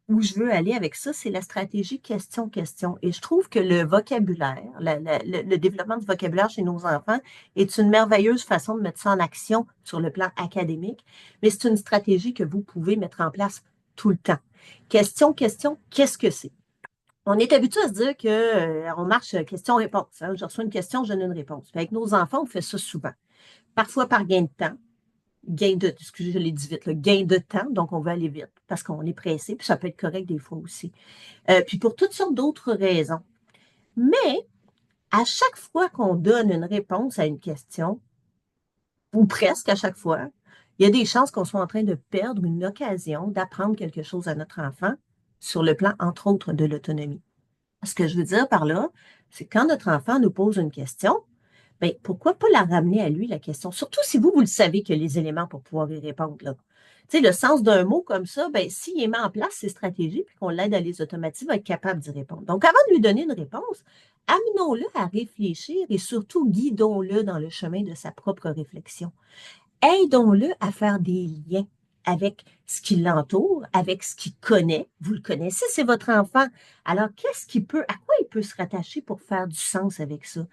où je veux aller avec ça, c'est la stratégie question-question. Et je trouve que le vocabulaire, le développement du vocabulaire chez nos enfants est une merveilleuse façon de mettre ça en action sur le plan académique, mais c'est une stratégie que vous pouvez mettre en place tout le temps. Question, qu'est-ce que c'est? On est habitué à se dire qu'on marche question-réponse. Hein? Je reçois une question, je donne une réponse. Avec nos enfants, on fait ça souvent. Parfois par gain de temps, excusez, je l'ai dit vite, gain de temps, donc on veut aller vite parce qu'on est pressé, puis ça peut être correct des fois aussi. Puis pour toutes sortes d'autres raisons. Mais à chaque fois qu'on donne une réponse à une question, ou presque à chaque fois, il y a des chances qu'on soit en train de perdre une occasion d'apprendre quelque chose à notre enfant sur le plan, entre autres, de l'autonomie. Ce que je veux dire par là, c'est quand notre enfant nous pose une question, bien, pourquoi pas la ramener à lui, la question? Surtout si vous le savez qu'il y a les éléments pour pouvoir y répondre. Là. Tu sais, le sens d'un mot comme ça, bien, s'il met en place ses stratégies puis qu'on l'aide à les automatiser, il va être capable d'y répondre. Donc, avant de lui donner une réponse, amenons-le à réfléchir et surtout guidons-le dans le chemin de sa propre réflexion. Aidons-le à faire des liens avec ce qui l'entoure, avec ce qu'il connaît. Vous le connaissez, c'est votre enfant. Alors, à quoi il peut se rattacher pour faire du sens avec ça?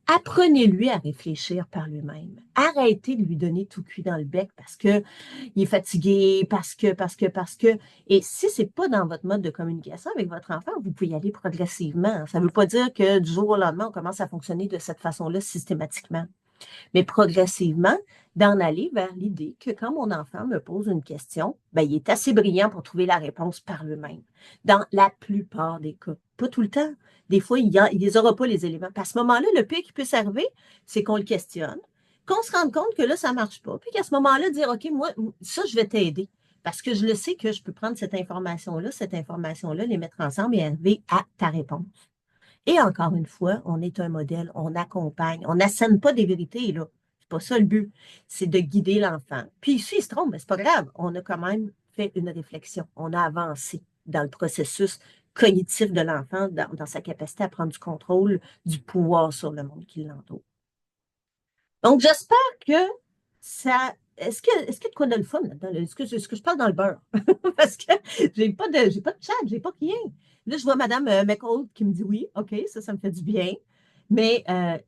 Apprenez-lui à réfléchir par lui-même. Arrêtez de lui donner tout cuit dans le bec parce que il est fatigué, parce que. Et si c'est pas dans votre mode de communication avec votre enfant, vous pouvez y aller progressivement. Ça ne veut pas dire que du jour au lendemain, on commence à fonctionner de cette façon-là systématiquement. Mais progressivement, d'en aller vers l'idée que quand mon enfant me pose une question, ben, il est assez brillant pour trouver la réponse par lui-même. Dans la plupart des cas. Pas tout le temps. Des fois, il les aura pas, les éléments. Puis à ce moment-là, le pire qui peut s'arriver, c'est qu'on le questionne, qu'on se rende compte que là, ça ne marche pas. Puis qu'à ce moment-là, dire, OK, moi, ça, je vais t'aider. Parce que je le sais que je peux prendre cette information-là, les mettre ensemble et arriver à ta réponse. Et encore une fois, on est un modèle, on accompagne, on n'assène pas des vérités, là. C'est pas ça le but. C'est de guider l'enfant. Puis s'il se trompe, ben, c'est pas grave. On a quand même fait une réflexion. On a avancé dans le processus cognitif de l'enfant, dans sa capacité à prendre du contrôle, du pouvoir sur le monde qui l'entoure. Donc, j'espère que ça. Est-ce qu'il y a de quoi de le fun là-dedans? Est-ce que je parle dans le beurre? Parce que j'ai pas de chat, j'ai pas rien. Là, je vois Mme McCall qui me dit oui, OK, ça me fait du bien. Mais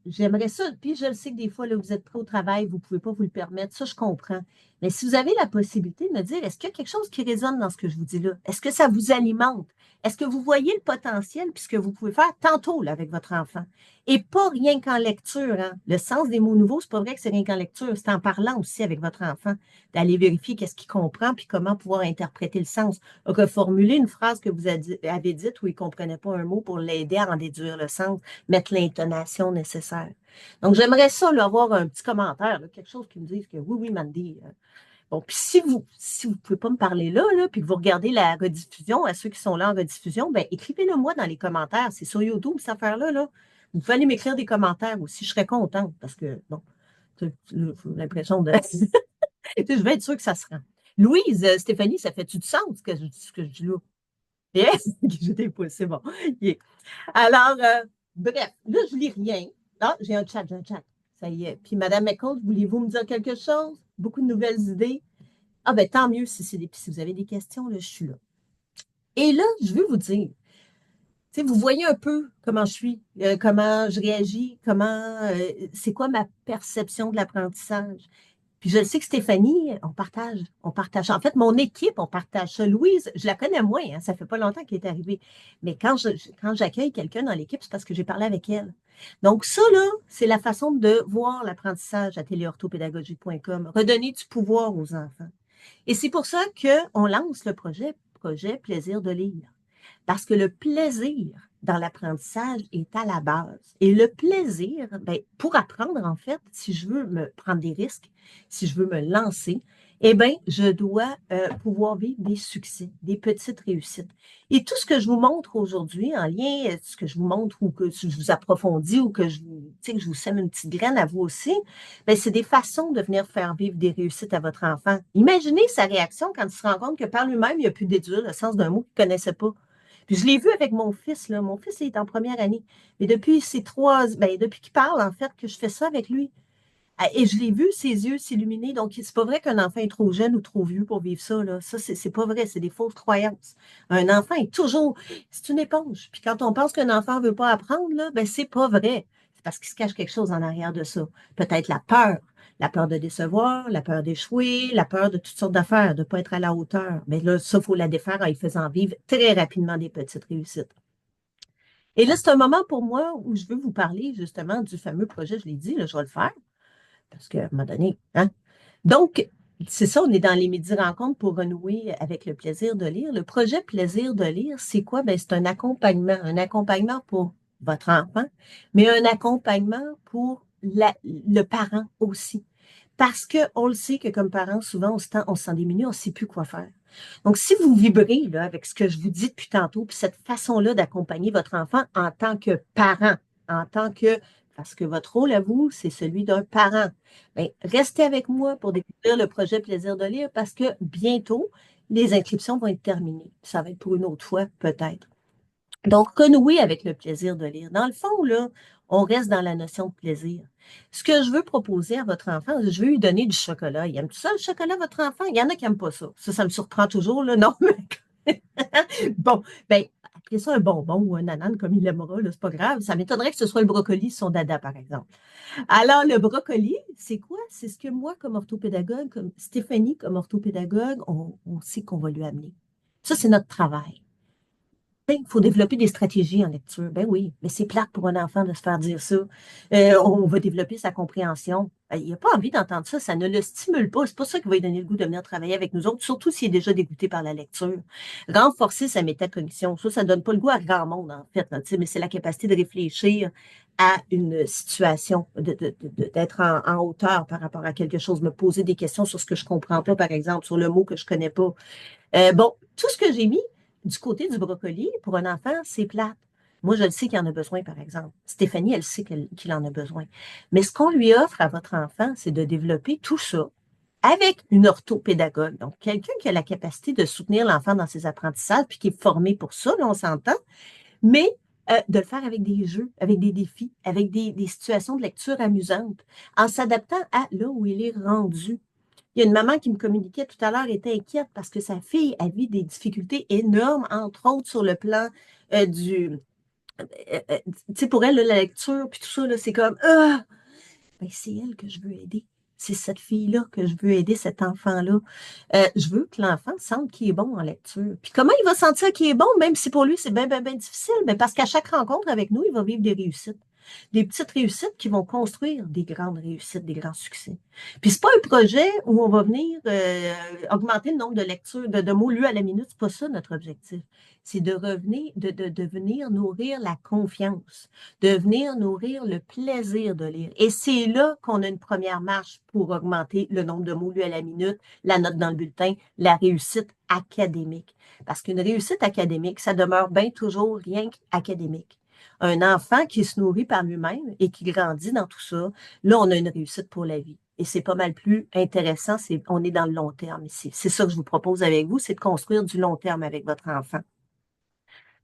j'aimerais ça. Puis je le sais que des fois, là, vous êtes prêt au travail, vous ne pouvez pas vous le permettre. Ça, je comprends. Mais si vous avez la possibilité de me dire, est-ce qu'il y a quelque chose qui résonne dans ce que je vous dis là? Est-ce que ça vous alimente? Est-ce que vous voyez le potentiel puis ce que vous pouvez faire tantôt là, avec votre enfant? Et pas rien qu'en lecture. Hein. Le sens des mots nouveaux, c'est pas vrai que c'est rien qu'en lecture. C'est en parlant aussi avec votre enfant, d'aller vérifier qu'est-ce qu'il comprend puis comment pouvoir interpréter le sens. Reformuler une phrase que vous avez dite où il ne comprenait pas un mot pour l'aider à en déduire le sens, mettre l'intonation nécessaire. Donc, j'aimerais ça, là, avoir un petit commentaire, là, quelque chose qui me dise que oui, Mandy. Bon, puis si vous ne pouvez pas me parler là, puis que vous regardez la rediffusion, à ceux qui sont là en rediffusion, bien, écrivez-le moi dans les commentaires. C'est sur YouTube, cette affaire-là, là. Vous pouvez aller m'écrire des commentaires aussi. Je serais contente parce que, bon, j'ai l'impression de. Je vais être sûre que ça se rend. Louise, Stéphanie, ça fait-tu du sens ce que je dis là? Yes, j'étais pas, c'est bon. Yeah. Alors, bref, là, je lis rien. Ah, j'ai un chat. Ça y est. Puis, Mme McCall, voulez-vous me dire quelque chose? Beaucoup de nouvelles idées. Ah, ben tant mieux si vous avez des questions, là, je suis là. Et là, je veux vous dire, vous voyez un peu comment je suis, comment je réagis, c'est quoi ma perception de l'apprentissage. Puis je sais que Stéphanie, on partage. En fait, mon équipe, on partage ça. Louise, je la connais moins, hein, ça fait pas longtemps qu'elle est arrivée. Mais quand j'accueille quelqu'un dans l'équipe, c'est parce que j'ai parlé avec elle. Donc ça, là, c'est la façon de voir l'apprentissage à téléorthopédagogie.com, redonner du pouvoir aux enfants. Et c'est pour ça qu'on lance le projet Plaisir de lire. Parce que le plaisir dans l'apprentissage est à la base. Et le plaisir, bien, pour apprendre, en fait, si je veux me prendre des risques, si je veux me lancer, eh bien, je dois pouvoir vivre des succès, des petites réussites. Et tout ce que je vous montre aujourd'hui, en lien, ce que je vous montre ou que je vous approfondis ou que que je vous sème une petite graine à vous aussi, ben, c'est des façons de venir faire vivre des réussites à votre enfant. Imaginez sa réaction quand il se rend compte que par lui-même, il a pu déduire le sens d'un mot qu'il ne connaissait pas. Puis je l'ai vu avec mon fils, là. Mon fils, il est en première année. Mais depuis depuis qu'il parle, en fait, que je fais ça avec lui. Ah, et je l'ai vu, ses yeux s'illuminer. Donc, c'est pas vrai qu'un enfant est trop jeune ou trop vieux pour vivre ça, là. Ça, c'est pas vrai. C'est des fausses croyances. Un enfant est toujours, c'est une éponge. Puis quand on pense qu'un enfant veut pas apprendre, là, ben, c'est pas vrai. C'est parce qu'il se cache quelque chose en arrière de ça. Peut-être la peur. La peur de décevoir, la peur d'échouer, la peur de toutes sortes d'affaires, de pas être à la hauteur. Mais là, ça, faut la défaire en lui faisant vivre très rapidement des petites réussites. Et là, c'est un moment pour moi où je veux vous parler justement du fameux projet, je l'ai dit, là, je vais le faire. Parce qu'à un moment donné, hein? Donc, c'est ça, on est dans les midi-rencontres pour renouer avec le plaisir de lire. Le projet Plaisir de lire, c'est quoi? Ben, c'est un accompagnement pour votre enfant, mais un accompagnement pour le parent aussi. Parce qu'on le sait que comme parents, souvent, on se sent démuni, on ne sait plus quoi faire. Donc, si vous vibrez là, avec ce que je vous dis depuis tantôt, puis cette façon-là d'accompagner votre enfant en tant que parent, en tant que, parce que votre rôle à vous, c'est celui d'un parent. Bien, restez avec moi pour découvrir le projet Plaisir de lire parce que bientôt, les inscriptions vont être terminées. Ça va être pour une autre fois, peut-être. Donc, renouer avec le plaisir de lire. Dans le fond, là, on reste dans la notion de plaisir. Ce que je veux proposer à votre enfant, je veux lui donner du chocolat. Il aime tout ça, le chocolat, votre enfant? Il y en a qui n'aiment pas ça. Ça me surprend toujours, là. Non, mais bon, ben, appelez ça un bonbon ou un ananas comme il aimera, là, c'est pas grave. Ça m'étonnerait que ce soit le brocoli, son dada, par exemple. Alors, le brocoli, c'est quoi? C'est ce que moi, comme orthopédagogue, comme Stéphanie, comme orthopédagogue, on sait qu'on va lui amener. Ça, c'est notre travail. Il faut développer des stratégies en lecture. Ben oui, mais c'est plate pour un enfant de se faire dire ça. On va développer sa compréhension. Il n'a pas envie d'entendre ça, ça ne le stimule pas. C'est pas ça qui va lui donner le goût de venir travailler avec nous autres, surtout s'il est déjà dégoûté par la lecture. Renforcer sa métacognition, ça ne donne pas le goût à grand monde, en fait, là, mais c'est la capacité de réfléchir à une situation, d'être en hauteur par rapport à quelque chose, me poser des questions sur ce que je ne comprends pas, par exemple, sur le mot que je ne connais pas. Bon, tout ce que j'ai mis du côté du brocoli, pour un enfant, c'est plate. Moi, je le sais qu'il en a besoin, par exemple. Stéphanie, elle sait qu'il en a besoin. Mais ce qu'on lui offre à votre enfant, c'est de développer tout ça avec une orthopédagogue. Donc, quelqu'un qui a la capacité de soutenir l'enfant dans ses apprentissages, puis qui est formé pour ça, là, on s'entend, mais de le faire avec des jeux, avec des défis, avec des situations de lecture amusantes, en s'adaptant à là où il est rendu. Il y a une maman qui me communiquait tout à l'heure, était inquiète parce que sa fille a vu des difficultés énormes, entre autres sur le plan du... tu sais, pour elle, là, la lecture, puis tout ça, là, c'est comme, ah, ben, c'est elle que je veux aider. C'est cette fille-là que je veux aider, cet enfant-là. Je veux que l'enfant sente qu'il est bon en lecture. Puis comment il va sentir qu'il est bon, même si pour lui, c'est bien, bien, bien difficile? Ben, parce qu'à chaque rencontre avec nous, il va vivre des réussites. Des petites réussites qui vont construire des grandes réussites, des grands succès. Puis c'est pas un projet où on va venir augmenter le nombre de lectures, de mots lus à la minute. C'est pas ça notre objectif. C'est de revenir, de venir nourrir la confiance, de venir nourrir le plaisir de lire. Et c'est là qu'on a une première marche pour augmenter le nombre de mots lus à la minute, la note dans le bulletin, la réussite académique. Parce qu'une réussite académique, ça demeure bien toujours rien qu'académique. Un enfant qui se nourrit par lui-même et qui grandit dans tout ça, là, on a une réussite pour la vie. Et c'est pas mal plus intéressant, on est dans le long terme ici. C'est ça que je vous propose avec vous, c'est de construire du long terme avec votre enfant.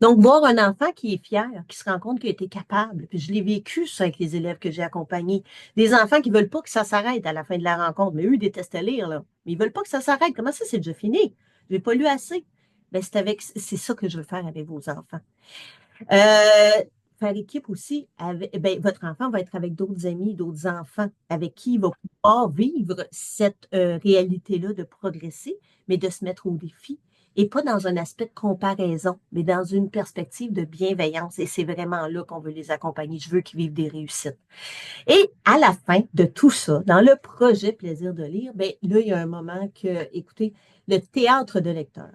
Donc, voir un enfant qui est fier, qui se rend compte qu'il a été capable, puis je l'ai vécu ça avec les élèves que j'ai accompagnés, des enfants qui ne veulent pas que ça s'arrête à la fin de la rencontre, mais eux, ils détestent lire, là. Mais ils ne veulent pas que ça s'arrête. Comment ça, c'est déjà fini? Je n'ai pas lu assez. Ben, c'est ça que je veux faire avec vos enfants. Faire équipe aussi, ben, votre enfant va être avec d'autres amis, d'autres enfants avec qui il va pouvoir vivre cette réalité-là de progresser, mais de se mettre au défi. Et pas dans un aspect de comparaison, mais dans une perspective de bienveillance. Et c'est vraiment là qu'on veut les accompagner. Je veux qu'ils vivent des réussites. Et à la fin de tout ça, dans le projet Plaisir de lire, ben, là, il y a un moment que, écoutez, le théâtre de lecteur.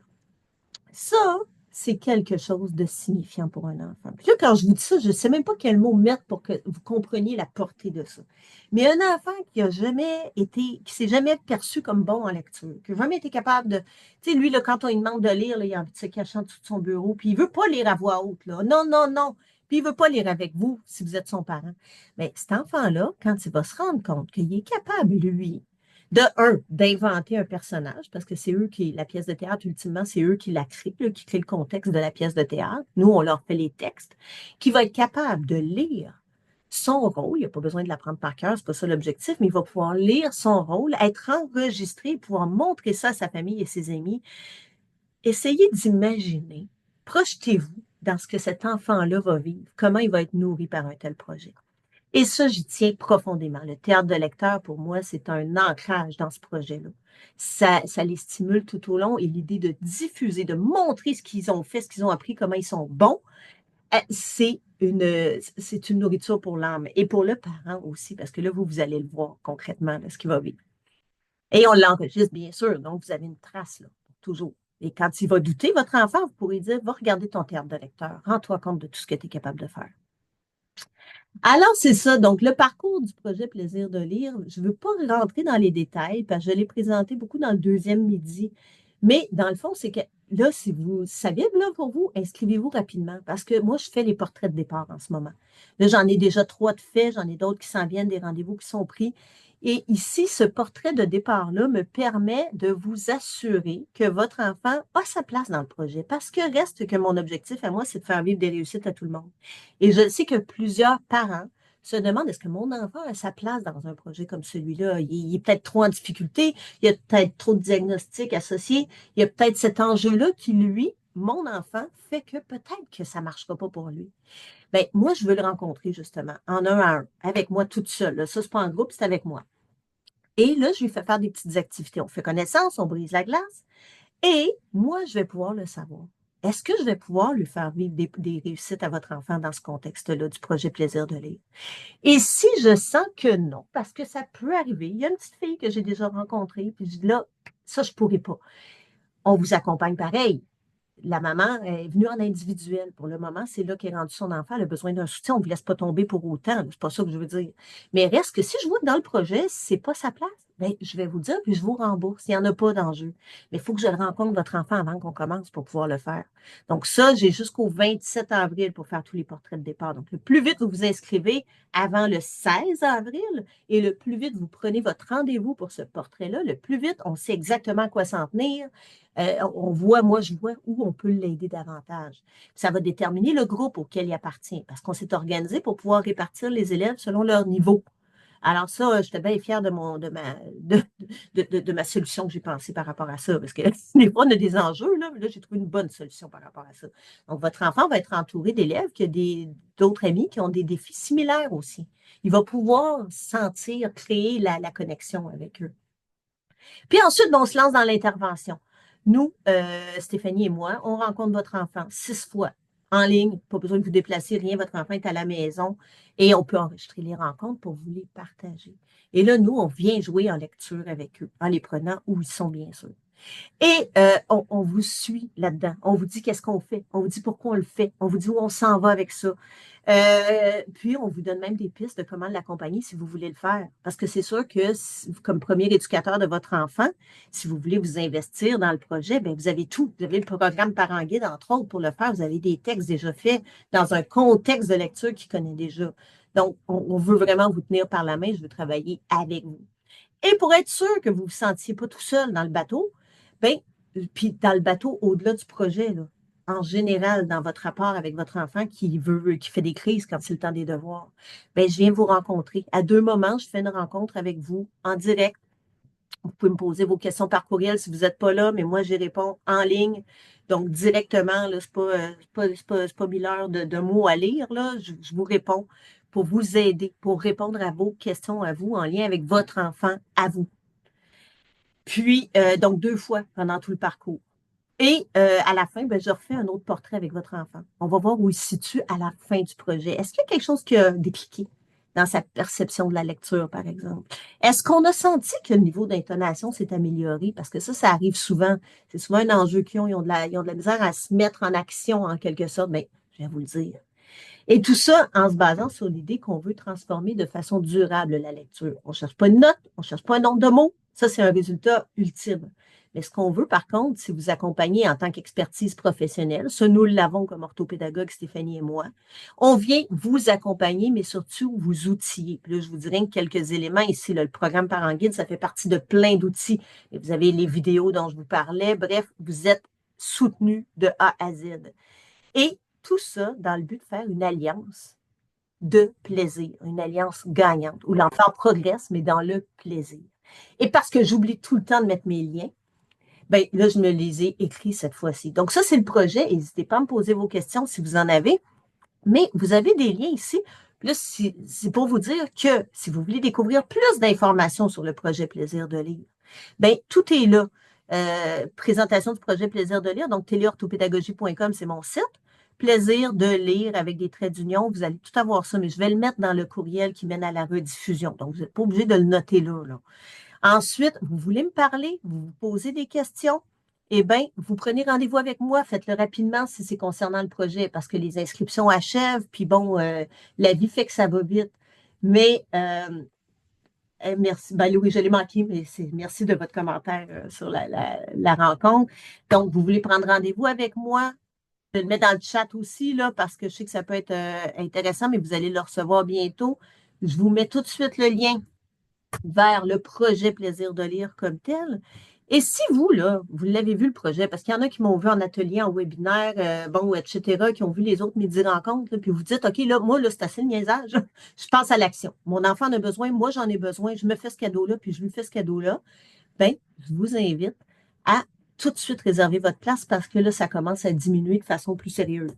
Ça, c'est quelque chose de signifiant pour un enfant. Puis là, quand je vous dis ça, je ne sais même pas quel mot mettre pour que vous compreniez la portée de ça. Mais un enfant qui a jamais été, qui s'est jamais perçu comme bon en lecture, qui n'a jamais été capable de, tu sais, lui, là, quand on lui demande de lire, là, il a envie de se cacher en dessous de son bureau, puis il ne veut pas lire à voix haute, là. Non, non, non. Puis il ne veut pas lire avec vous si vous êtes son parent. Mais cet enfant-là, quand il va se rendre compte qu'il est capable, lui, de un, d'inventer un personnage, parce que c'est eux qui, la pièce de théâtre, ultimement, c'est eux qui la créent, là, qui créent le contexte de la pièce de théâtre. Nous, on leur fait les textes, qui va être capable de lire son rôle. Il n'a pas besoin de l'apprendre par cœur, c'est pas ça l'objectif, mais il va pouvoir lire son rôle, être enregistré, pouvoir montrer ça à sa famille et ses amis. Essayez d'imaginer, projetez-vous dans ce que cet enfant-là va vivre, comment il va être nourri par un tel projet. Et ça, j'y tiens profondément. Le théâtre de lecteur, pour moi, c'est un ancrage dans ce projet-là. Ça les stimule tout au long et l'idée de diffuser, de montrer ce qu'ils ont fait, ce qu'ils ont appris, comment ils sont bons, c'est une nourriture pour l'âme et pour le parent aussi, parce que là, vous allez le voir concrètement, là, ce qu'il va vivre. Et on l'enregistre, bien sûr, donc vous avez une trace, là, toujours. Et quand il va douter, votre enfant, vous pourrez dire, va regarder ton théâtre de lecteur, rends-toi compte de tout ce que tu es capable de faire. Alors, c'est ça. Donc, le parcours du projet Plaisir de lire, je ne veux pas rentrer dans les détails parce que je l'ai présenté beaucoup dans le deuxième midi. Mais dans le fond, c'est que là, si ça vient là pour vous, inscrivez-vous rapidement parce que moi, je fais les portraits de départ en ce moment. Là, j'en ai déjà 3 de faits, j'en ai d'autres qui s'en viennent, des rendez-vous qui sont pris. Et ici, ce portrait de départ-là me permet de vous assurer que votre enfant a sa place dans le projet parce que reste que mon objectif à moi, c'est de faire vivre des réussites à tout le monde. Et je sais que plusieurs parents se demandent est-ce que mon enfant a sa place dans un projet comme celui-là? Il est peut-être trop en difficulté, il y a peut-être trop de diagnostics associés, il y a peut-être cet enjeu-là qui, lui, mon enfant, fait que peut-être que ça ne marchera pas pour lui. Bien, moi, je veux le rencontrer justement, en un à un, avec moi toute seule. Là. Ça, c'est pas en groupe, c'est avec moi. Et là, je lui fais faire des petites activités. On fait connaissance, on brise la glace. Et moi, je vais pouvoir le savoir. Est-ce que je vais pouvoir lui faire vivre des réussites à votre enfant dans ce contexte-là du projet Plaisir de lire? Et si je sens que non, parce que ça peut arriver, il y a une petite fille que j'ai déjà rencontrée, puis je dis là, ça, je ne pourrais pas. On vous accompagne pareil. La maman est venue en individuel. Pour le moment, c'est là qu'est rendu son enfant. Elle a besoin d'un soutien. On ne vous laisse pas tomber pour autant. C'est pas ça que je veux dire. Mais reste que si je vois que dans le projet, c'est pas sa place, bien, je vais vous dire, puis je vous rembourse. Il n'y en a pas d'enjeu. Mais il faut que je le rencontre, votre enfant, avant qu'on commence pour pouvoir le faire. Donc, ça, j'ai jusqu'au 27 avril pour faire tous les portraits de départ. Donc, le plus vite vous vous inscrivez avant le 16 avril et le plus vite vous prenez votre rendez-vous pour ce portrait-là, le plus vite on sait exactement à quoi s'en tenir. Moi, je vois où on peut l'aider davantage. Ça va déterminer le groupe auquel il appartient, parce qu'on s'est organisé pour pouvoir répartir les élèves selon leur niveau. Alors ça, j'étais bien fière de ma solution que j'ai pensée par rapport à ça, parce que des fois, on a des enjeux, là, mais là, j'ai trouvé une bonne solution par rapport à ça. Donc, votre enfant va être entouré d'élèves qui ont d'autres amis qui ont des défis similaires aussi. Il va pouvoir sentir, créer la connexion avec eux. Puis ensuite, on se lance dans l'intervention. Nous, Stéphanie et moi, on rencontre votre enfant 6 fois en ligne, pas besoin de vous déplacer, rien, votre enfant est à la maison et on peut enregistrer les rencontres pour vous les partager. Et là, nous, on vient jouer en lecture avec eux, en les prenant où ils sont, bien sûr. Et on vous suit là-dedans. On vous dit qu'est-ce qu'on fait. On vous dit pourquoi on le fait. On vous dit où on s'en va avec ça. Puis, on vous donne même des pistes de comment l'accompagner si vous voulez le faire. Parce que c'est sûr que, comme premier éducateur de votre enfant, si vous voulez vous investir dans le projet, bien, vous avez tout. Vous avez le programme Parent Guide, entre autres, pour le faire. Vous avez des textes déjà faits dans un contexte de lecture qu'il connaît déjà. Donc, on veut vraiment vous tenir par la main. Je veux travailler avec vous. Et pour être sûr que vous ne vous sentiez pas tout seul dans le bateau, bien, puis dans le bateau, au-delà du projet, là, en général, dans votre rapport avec votre enfant qui fait des crises quand c'est le temps des devoirs, bien, je viens vous rencontrer. À 2 moments, je fais une rencontre avec vous en direct. Vous pouvez me poser vos questions par courriel si vous n'êtes pas là, mais moi, j'y réponds en ligne. Donc, directement, là, c'est pas 1000 heures de mots à lire, là. Je vous réponds pour vous aider, pour répondre à vos questions à vous en lien avec votre enfant à vous. Puis, donc, 2 fois pendant tout le parcours. Et à la fin, ben, je refais un autre portrait avec votre enfant. On va voir où il se situe à la fin du projet. Est-ce qu'il y a quelque chose qui a décliqué? dans sa perception de la lecture, par exemple. Est-ce qu'on a senti que le niveau d'intonation s'est amélioré? Parce que ça arrive souvent. C'est souvent un enjeu qu'ils ont. Ils ont de la misère à se mettre en action, en quelque sorte. Mais je vais vous le dire. Et tout ça en se basant sur l'idée qu'on veut transformer de façon durable la lecture. On ne cherche pas une note, on ne cherche pas un nombre de mots. Ça, c'est un résultat ultime. Mais ce qu'on veut, par contre, c'est vous accompagner en tant qu'expertise professionnelle. Ça, nous l'avons comme orthopédagogue, Stéphanie et moi. On vient vous accompagner, mais surtout vous outiller. Puis là, je vous dirais quelques éléments ici. Là, le programme Parent Guide, ça fait partie de plein d'outils. Et vous avez les vidéos dont je vous parlais. Bref, vous êtes soutenu de A à Z. Et tout ça dans le but de faire une alliance de plaisir, une alliance gagnante, où l'enfant progresse, mais dans le plaisir. Et parce que j'oublie tout le temps de mettre mes liens, ben là, je me les ai écrits cette fois-ci. Donc ça, c'est le projet. N'hésitez pas à me poser vos questions si vous en avez. Mais vous avez des liens ici. Là, c'est pour vous dire que si vous voulez découvrir plus d'informations sur le projet Plaisir de lire, ben tout est là. Présentation du projet Plaisir de lire. Donc, téléorthopédagogie.com, c'est mon site. Plaisir de lire avec des traits d'union. Vous allez tout avoir ça, mais je vais le mettre dans le courriel qui mène à la rediffusion. Donc, vous n'êtes pas obligé de le noter là, là. Ensuite, vous voulez me parler, vous vous posez des questions, eh bien, vous prenez rendez-vous avec moi, faites-le rapidement si c'est concernant le projet, parce que les inscriptions achèvent, puis bon, la vie fait que ça va vite. Mais merci, ben oui, je l'ai manqué, mais merci de votre commentaire sur la rencontre. Donc, vous voulez prendre rendez-vous avec moi? Je le mets dans le chat aussi, là, parce que je sais que ça peut être intéressant, mais vous allez le recevoir bientôt. Je vous mets tout de suite le lien vers le projet Plaisir de lire comme tel. Et si vous, là, vous l'avez vu le projet, parce qu'il y en a qui m'ont vu en atelier, en webinaire, bon, etc., qui ont vu les autres midi rencontres, là, puis vous dites, OK, là, moi, là, c'est assez le niaisage, je passe à l'action. Mon enfant en a besoin, moi, j'en ai besoin, je me fais ce cadeau-là, puis je lui fais ce cadeau-là. Bien, je vous invite à tout de suite réserver votre place parce que là, ça commence à diminuer de façon plus sérieuse.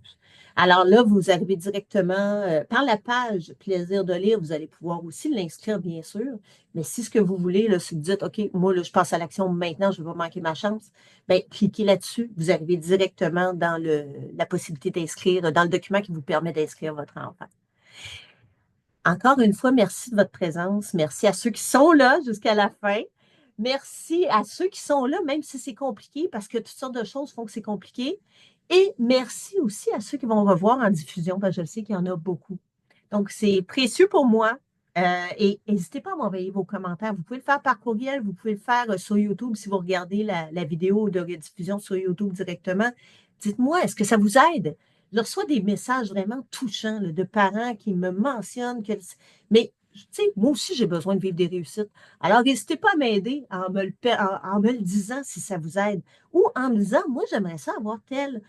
Alors là, vous arrivez directement par la page Plaisir de lire, vous allez pouvoir aussi l'inscrire, bien sûr. Mais si ce que vous voulez, là, si vous dites, OK, moi, là, je passe à l'action maintenant, je ne vais pas manquer ma chance, bien, cliquez là-dessus. Vous arrivez directement dans la possibilité d'inscrire, dans le document qui vous permet d'inscrire votre enfant. Encore une fois, merci de votre présence. Merci à ceux qui sont là jusqu'à la fin. Merci à ceux qui sont là, même si c'est compliqué, parce que toutes sortes de choses font que c'est compliqué. Et merci aussi à ceux qui vont revoir en diffusion, parce que je sais qu'il y en a beaucoup. Donc, c'est précieux pour moi. Et n'hésitez pas à m'envoyer vos commentaires. Vous pouvez le faire par courriel, vous pouvez le faire sur YouTube si vous regardez la vidéo de rediffusion sur YouTube directement. Dites-moi, est-ce que ça vous aide? Je reçois des messages vraiment touchants là, de parents qui me mentionnent que. Mais, tu sais, moi aussi, j'ai besoin de vivre des réussites. Alors, n'hésitez pas à m'aider en me le disant si ça vous aide. Ou en me disant, moi, j'aimerais ça avoir telle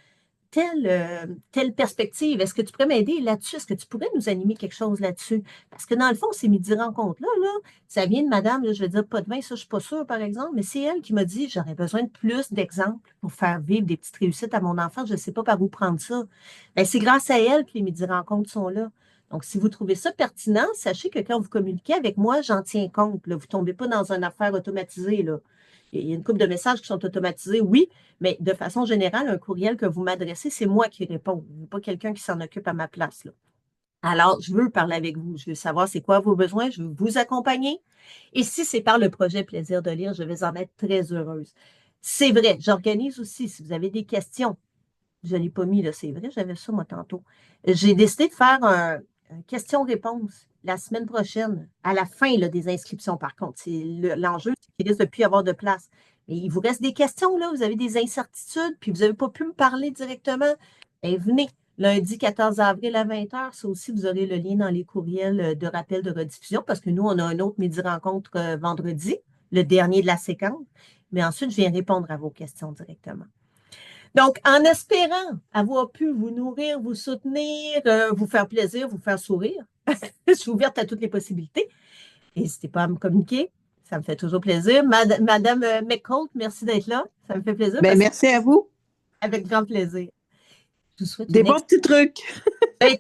perspective. Est-ce que tu pourrais m'aider là-dessus? Est-ce que tu pourrais nous animer quelque chose là-dessus? Parce que dans le fond, ces midi rencontres-là, là, ça vient de madame, là, je vais dire pas de vin, ça, je ne suis pas sûre, par exemple, mais c'est elle qui m'a dit, j'aurais besoin de plus d'exemples pour faire vivre des petites réussites à mon enfant. Je ne sais pas par où prendre ça. Bien, c'est grâce à elle que les midi rencontres sont là. Donc, si vous trouvez ça pertinent, sachez que quand vous communiquez avec moi, j'en tiens compte. Là. Vous ne tombez pas dans une affaire automatisée. Là. Il y a une couple de messages qui sont automatisés, oui, mais de façon générale, un courriel que vous m'adressez, c'est moi qui réponds, pas quelqu'un qui s'en occupe à ma place. Là. Alors, je veux parler avec vous. Je veux savoir c'est quoi vos besoins. Je veux vous accompagner. Et si c'est par le projet Plaisir de lire, je vais en être très heureuse. C'est vrai, j'organise aussi, si vous avez des questions, je ne l'ai pas mis, là, c'est vrai, j'avais ça moi tantôt. J'ai décidé de faire un question-réponse la semaine prochaine, à la fin là, des inscriptions, par contre. L'enjeu, c'est qu'il risque de plus avoir de place. Mais il vous reste des questions, là, vous avez des incertitudes, puis vous n'avez pas pu me parler directement. Bien, venez, lundi 14 avril à 20h, ça aussi, vous aurez le lien dans les courriels de rappel de rediffusion, parce que nous, on a un autre midi-rencontre vendredi, le dernier de la séquence. Mais ensuite, je viens répondre à vos questions directement. Donc, en espérant avoir pu vous nourrir, vous soutenir, vous faire plaisir, vous faire sourire, je suis ouverte à toutes les possibilités. N'hésitez pas à me communiquer. Ça me fait toujours plaisir. Madame McColt, merci d'être là. Ça me fait plaisir. Ben, merci à vous. Avec grand plaisir. Je vous souhaite Des une bons petits trucs. ben,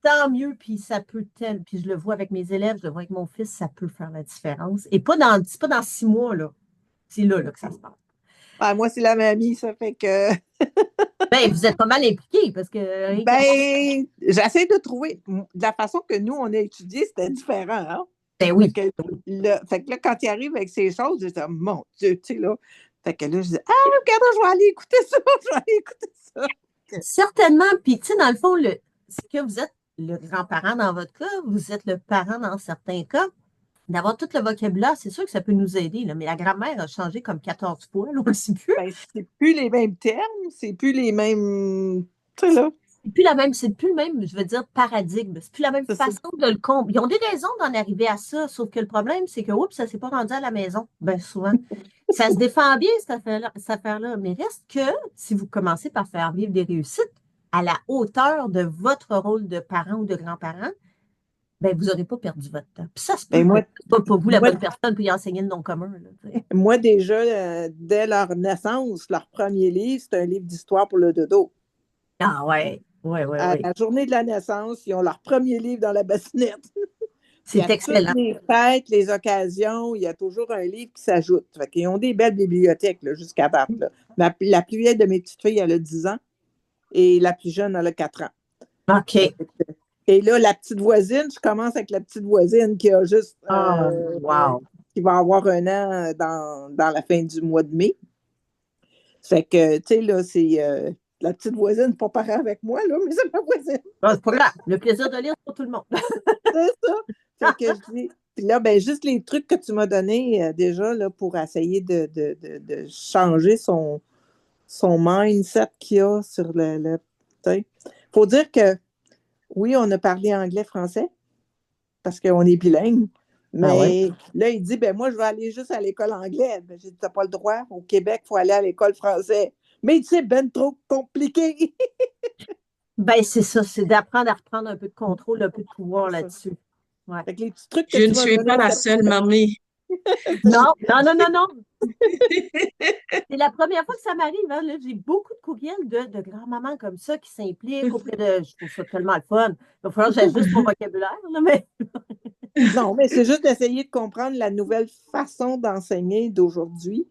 tant mieux, puis ça peut puis je le vois avec mes élèves, je le vois avec mon fils, ça peut faire la différence. Et c'est pas dans 6 mois, là. C'est là que ça se passe. Ah, moi, c'est la mamie, ça fait que Ben, vous êtes pas mal impliqués parce que rien qu'à moi. Ben, j'essaie de trouver. De la façon que nous, on a étudié, c'était différent. Hein? Ben Fait oui. que là, quand il arrive avec ces choses, je dis, mon Dieu, tu sais, là. Fait que là, je dis, ah, regarde, je vais aller écouter ça, je vais aller écouter ça. Certainement. Puis, tu sais, dans le fond, c'est que vous êtes le grand-parent dans votre cas, vous êtes le parent dans certains cas. D'avoir tout le vocabulaire, c'est sûr que ça peut nous aider, là, mais la grammaire a changé comme 14 fois, là, on ne le sait plus. Ben, c'est plus les mêmes termes, c'est plus les mêmes. Tu sais, là, C'est plus le même, je veux dire, paradigme. C'est plus la même c'est ça. façon de le comprendre. Ils ont des raisons d'en arriver à ça, sauf que le problème, c'est que, oups, ça ne s'est pas rendu à la maison, bien souvent. Ça se défend bien, cette affaire-là, mais reste que si vous commencez par faire vivre des réussites à la hauteur de votre rôle de parent ou de grand-parent, ben, vous n'aurez pas perdu votre temps. Puis ça se peut Ben, que moi, ce soit pas vous la moi, bonne personne pour y enseigner le nom commun. Là, tu sais. moi, déjà, dès leur naissance, leur premier livre, c'est un livre d'histoire pour le dodo. Ah ouais, ouais, ouais, À ouais. la journée de la naissance, ils ont leur premier livre dans la bassinette. Puis C'est à toutes excellent. les fêtes, les occasions, il y a toujours un livre qui s'ajoute. Fait qu'ils ont des belles bibliothèques là, jusqu'à date. Là. La plus vieille de mes petites filles, elle a 10 ans et la plus jeune, elle a 4 ans. OK. Et là, la petite voisine, je commence avec la petite voisine qui a juste Oh, wow. qui va avoir 1 an dans la fin du mois de mai. Fait que, tu sais, là, c'est la petite voisine, pas parent avec moi, là, mais c'est ma voisine. Bon, c'est pas grave. Le plaisir de lire c'est pour tout le monde. C'est ça. Fait que je dis. Puis là, ben, juste les trucs que tu m'as donnés déjà là, pour essayer de changer son mindset qu'il a sur le. Il faut dire que oui, on a parlé anglais-français parce qu'on est bilingue. Ah ouais. Mais là, il dit, ben moi, je vais aller juste à l'école anglaise. Ben, j'ai dit, t'as pas le droit. Au Québec, il faut aller à l'école française. Mais il dit, c'est ben trop compliqué. Ben, c'est ça, c'est d'apprendre à reprendre un peu de contrôle, un peu de pouvoir C'est ça. là-dessus. Ouais. Fait que les petits trucs que Je tu ne m'as suis pas donnés, la ça. seule, mamie. Non, non, non, non, non. C'est la première fois que ça m'arrive. Hein, là. J'ai beaucoup de courriels de grand-mamans comme ça qui s'impliquent auprès de. Je trouve ça tellement le fun. Il va falloir que j'ajuste mon vocabulaire, là, mais Non, mais c'est juste d'essayer de comprendre la nouvelle façon d'enseigner d'aujourd'hui,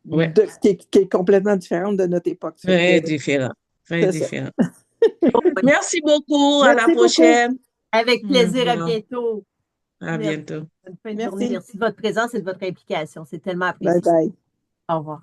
Ouais, qui est complètement différente de notre époque. Fait que très différent. Très c'est ça. différent. bon, oui. Merci beaucoup. À la Merci beaucoup. prochaine. Avec Au plaisir, à revoir. bientôt. À Merci. bientôt. Bonne fin de journée. Merci. Merci de votre présence et de votre implication. C'est tellement Bye apprécié. bye. Au revoir.